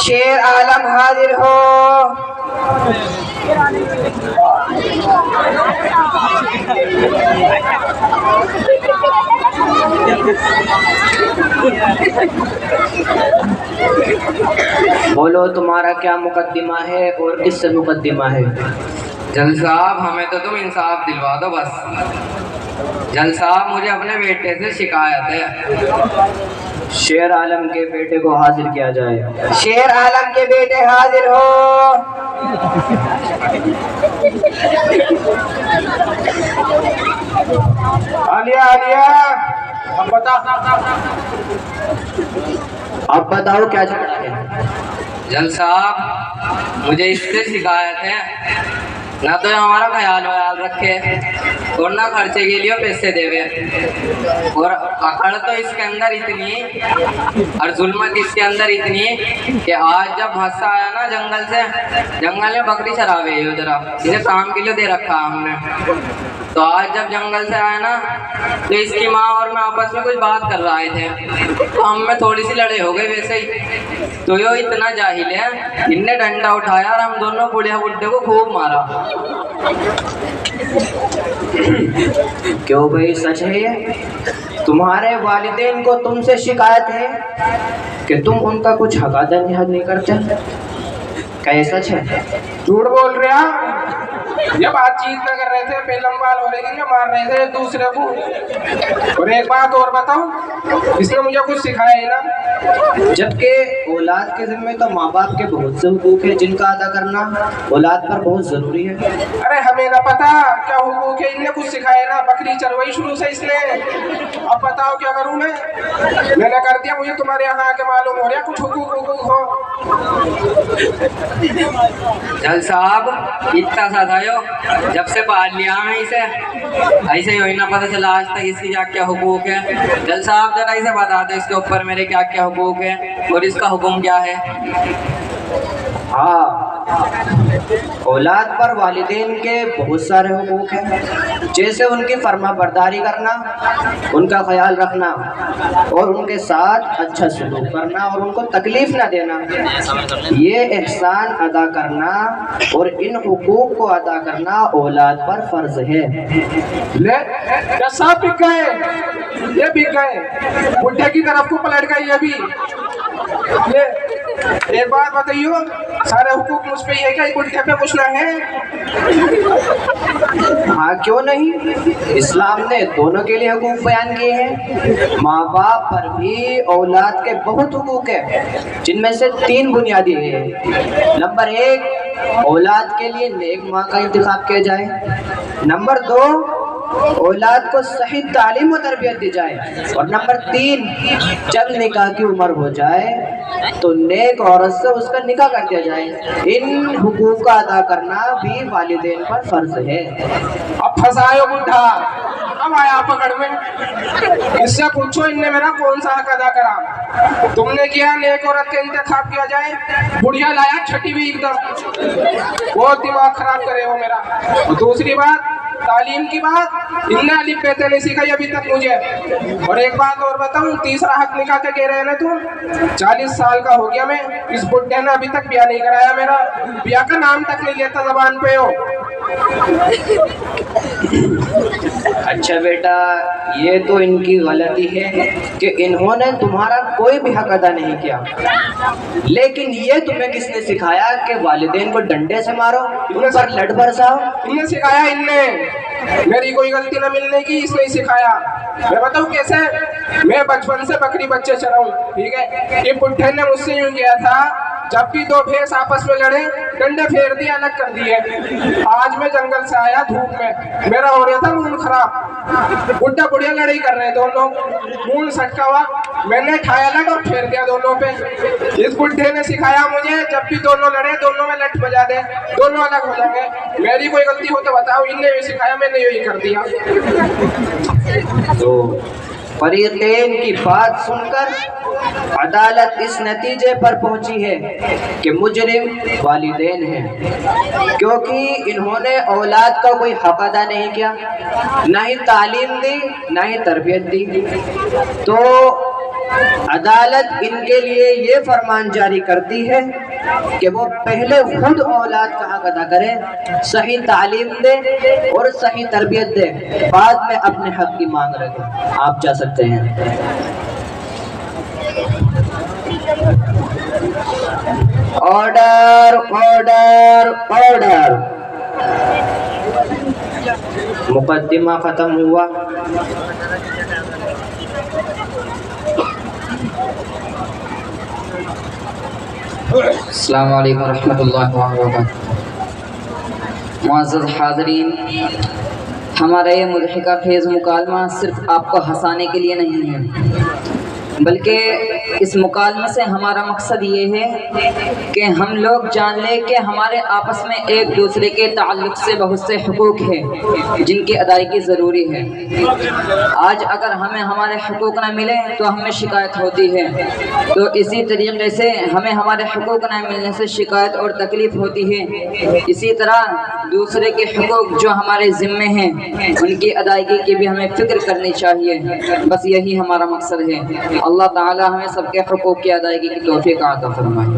شیر عالم حاضر ہو۔ بولو تمہارا کیا مقدمہ ہے اور کس سے مقدمہ ہے؟ جل صاحب ہمیں تو تم انصاف دلوا دو بس۔ جل صاحب مجھے اپنے بیٹے سے شکایت ہے۔ شیر عالم کے بیٹے کو حاضر کیا جائے۔ شیر عالم کے بیٹے حاضر ہو۔ عالیہ اب بتاؤ کیا جھگڑا ہے؟ جل صاحب مجھے اس سے شکایت ہے، نہ تو ہمارا خیال رکھے اور نہ خرچے کے لیے پیسے دے وے، اور اکڑ تو اس کے اندر اتنی اور ظلمت اس کے اندر اتنی کہ آج جب حصہ آیا نا جنگل سے، جنگل میں بکری چراوے ادھر اسے کام کے لیے دے رکھا ہم نے، تو آج جب جنگل سے آیا نا تو اس کی ماں اور میں آپس میں کچھ بات کر رہے تھے، تو ہم میں تھوڑی سی لڑے ہو گئے ویسے ہی، تو یہ اتنا جاہل ہے ان نے ڈنڈا اٹھایا اور ہم دونوں بوڑھے بڈھے کو خوب مارا۔ کیوں بھائی سچ ہے یہ؟ تمہارے والدین کو تم سے شکایت ہے کہ تم ان کا کچھ حق ادا نہیں کرتے، کیا یہ سچ ہے؟ جھوٹ بول رہے ہیں، یہ بات چیت نہ کر رہے تھے، بیلم بال ہو رہے تھے، مار رہے تھے ایک دوسرے کو۔ اور ایک بات اور بتاؤ، اس نے مجھے کچھ سکھایا ہے نا، جبکہ اولاد کے ذمہ تو ماں باپ کے بہت سے حقوق ہیں جن کا ادا کرنا اولاد پر بہت ضروری ہے۔ ارے ہمیں نہ پتا کیا حقوق ہے، ان نے کچھ سکھایا نا، بکری چروائی شروع سے اس نے۔ اب بتاؤ کیا کروں میں نے کر دیا، مجھے تمہارے یہاں آ کے معلوم ہو رہا کچھ حقوق ہو۔ جل صاحب اتنا سا تھا جو جب سے پال لیا میں اسے، ایسے ہی نہ پتہ چلا آج تک اس کی کیا کیا حقوق ہے۔ جل صاحب ذرا اسے بتا دو اس کے اوپر میرے کیا کیا حقوق ہے اور اس کا حکم کیا ہے۔ ہاں، اولاد پر والدین کے بہت سارے حقوق ہیں، جیسے ان کی فرما برداری کرنا، ان کا خیال رکھنا اور ان کے ساتھ اچھا سلوک کرنا اور ان کو تکلیف نہ دینا، یہ احسان ادا کرنا اور ان حقوق کو ادا کرنا اولاد پر فرض ہے۔ صاحب بک گئے، یہ بک گئے، بڈھے کی طرف کو پلٹ گئی ابھی۔ ایک بات بتائیو، سارے حقوق مجھ پہ ہی ہے کیا، بڈھے پہ کچھ نہ ہے؟ ہاں کیوں نہیں، اسلام نے دونوں کے لیے حقوق بیان کیے ہیں۔ ماں باپ پر بھی اولاد کے بہت حقوق ہیں، جن میں سے 3 بنیادی ہیں۔ نمبر 1، اولاد کے لیے نیک ماں کا انتخاب کیا جائے۔ نمبر 2، اولاد کو صحیح تعلیم و تربیت دی جائے۔ اور نمبر 3، جب نکاح کی عمر ہو جائے تو نیک عورت سے اس کا نکاح کر دیا جائے۔ ان حقوق کا ادا کرنا بھی والدین پر فرض ہے۔ اب پھنسائے بڈھا، اب آیا پکڑ میں، اس سے پوچھو ان نے میرا کون سا حق ادا کرا۔ تم نے کیا نیک عورت کا انتخاب کیا جائے، بڑھیا لایا چھٹی بھی ایک دم، بہت دماغ خراب کرے ہو میرا۔ اور دوسری بات تعلیم کی بات، ان نے الف بیتے نہیں سکھائی ابھی تک مجھے۔ اور ایک بات اور بتاؤں، تیسرا حق نکاح کے کہہ رہے نا تم، 40 سال کا ہو گیا میں، اس بڈھے نے ابھی تک بیاہ نہیں کرایا میرا، بیاہ کا نام تک نہیں لیتا زبان پہ ہو۔ اچھا بیٹا، یہ تو ان کی غلطی ہے کہ انہوں نے تمہارا کوئی بھی حق ادا نہیں کیا، لیکن یہ تمہیں کس نے سکھایا کہ والدین کو ڈنڈے سے مارو، ان پر لٹ برساؤ؟ ان نے سکھایا، ان نے، میری کوئی غلطی نہ ملنے کی اس نے سکھایا۔ میں بتاؤں کیسے، میں بچپن سے بکری بچے چراؤں، ٹھیک ہے، یہ بڈھے نے مجھ سے یوں کیا تھا، جب بھی 2 بھینس آپس میں لڑے ڈنڈے پھیر دیے، الگ کر دیے۔ آج میں جنگل سے آیا دھوپ میں، میرا ہو رہا تھا مون خراب، بڈھا بڑھیا لڑائی کر رہے دونوں، مون سٹکا ہوا، میں نے اٹھایا الگ اور پھیر دیا دونوں پہ۔ اس بڈھے نے سکھایا مجھے جب بھی دونوں لڑے دونوں میں لٹ بجا دے، دونوں الگ ہو جائیں گے۔ میری کوئی غلطی ہو تو بتاؤ، ان نے یہ سکھایا، میں نے یہی کر دیا۔ تو فریقین کی بات سن کر عدالت اس نتیجے پر پہنچی ہے کہ مجرم والدین ہیں، کیونکہ انہوں نے اولاد کا کوئی حق ادا نہیں کیا، نہ ہی تعلیم دی نہ ہی تربیت دی۔ تو عدالت ان کے لیے یہ فرمان جاری کرتی ہے کہ وہ پہلے خود اولاد کا حق ادا کریں، صحیح تعلیم دیں اور صحیح تربیت دیں، بعد میں اپنے حق کی مانگ رکھیں۔ آپ جا سکتے ہیں۔ آرڈر آرڈر آرڈر، مقدمہ ختم ہوا۔ السلام علیکم ورحمۃ اللہ وبرکاتہ۔ معزز حاضرین، ہمارا یہ مضحکہ خیز مکالمہ صرف آپ کو ہنسانے کے لیے نہیں ہے، بلکہ اس مکالمے سے ہمارا مقصد یہ ہے کہ ہم لوگ جان لیں کہ ہمارے آپس میں ایک دوسرے کے تعلق سے بہت سے حقوق ہیں جن کی ادائیگی ضروری ہے۔ آج اگر ہمیں ہمارے حقوق نہ ملیں تو ہمیں شکایت ہوتی ہے، تو اسی طریقے سے ہمیں ہمارے حقوق نہ ملنے سے شکایت اور تکلیف ہوتی ہے۔ اسی طرح دوسرے کے حقوق جو ہمارے ذمے ہیں ان کی ادائیگی کی بھی ہمیں فکر کرنی چاہیے۔ بس یہی ہمارا مقصد ہے۔ اللہ تعالی ہمیں سب کے حقوق کی ادائیگی کی توفیق عطا فرمائے۔